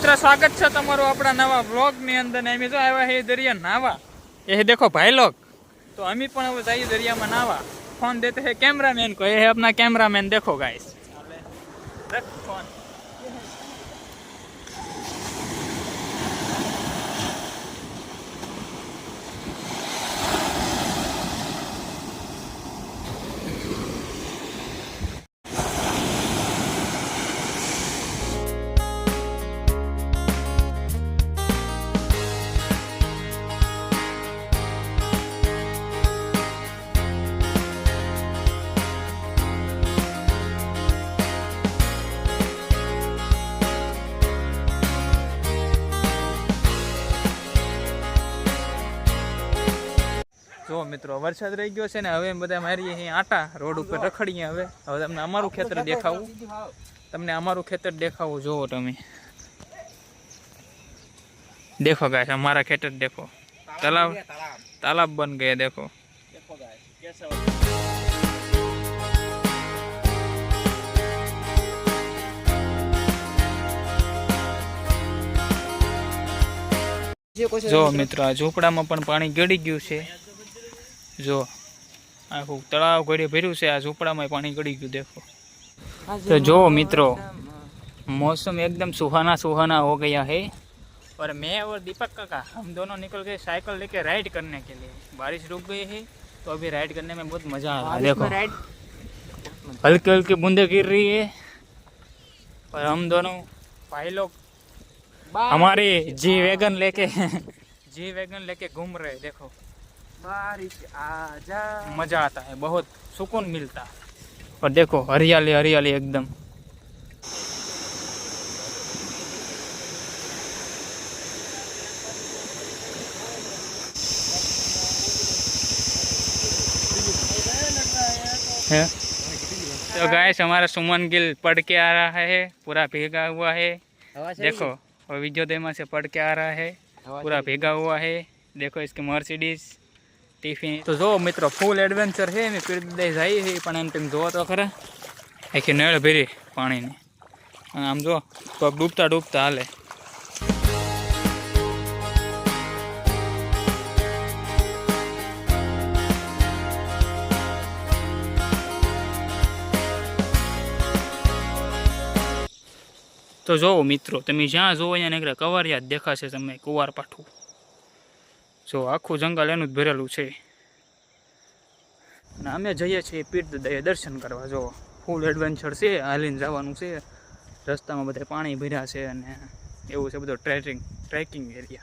मित्र स्वागत है तमारो अपना नवा व्लॉग में अंदर ने अमी जो आया है दरिया नावा। ये देखो भाई लोग, तो अमी पण अब जाइए दरिया में नावा। फोन देते हैं कैमरामैन को, ये है अपना कैमरामैन। देखो गाइस, रख फोन। जो मित्रों वरसाद रही गयो छे ने, हवे बधा मारीए अहीं आटा रोड पर रखड़ीए। हवे तमने अमारुं खेतर देखावुं, तमने अमारुं खेतर देखावुं। जोवो तमे, देखो गाइस हमारा खेतर देखो, तालाब तालाब बन गए। देखो जो मित्रों आ झोपड़ा में पण पाणी गળી गयुं छे। जो आखू तलाव घड़े भर्યું છે, आ झोपड़ा में पानी गળી गયું। देखो तो जो मित्रों मौसम एकदम सुहाना सुहाना हो गया है। और मैं और दीपक काका हम दोनों निकल गए साइकिल लेके राइड करने के लिए। बारिश रुक गई है तो अभी राइड करने में बहुत मजा आ रहा है। देखो हल्की हल्की बूंदे गिर रही है और हम दोनों भाई लोग हमारे जी वैगन लेके घूम रहे। देखो बारिश आजा, मजा आता है, बहुत सुकून मिलता है। और देखो हरियाली हरियाली एकदम। है तो गाइस हमारा सुमन गिल पढ़ के आ रहा है, पूरा भीगा हुआ है। देखो और विजयोदय से पढ़ के आ रहा है, पूरा भीगा हुआ है। देखो इसकी मर्सिडीज टिफिन। तो जो मित्रों फूल एडवेंचर है, मैं पीर दे जाई है पण एम तुम जो तो खरा आखी नळ भरी पानी ने। आम जो पग डूबता डूबता हाले। तो जो मित्रों तमे ज्यां जो अहींया નીકળે કવારિયા દેખાશે તમને, કુવાર પાઠું। जो आखू जंगल एनु ज भरेलू छे। અને અમે જઈએ છીએ પીરદદાએ દર્શન કરવા। જો ફૂલ એડવેન્ચર છે, હાલીને જવાનું છે। રસ્તામાં બધા પાણી ભર્યા છે અને એવું છે બધો ટ્રેકિંગ એરિયા।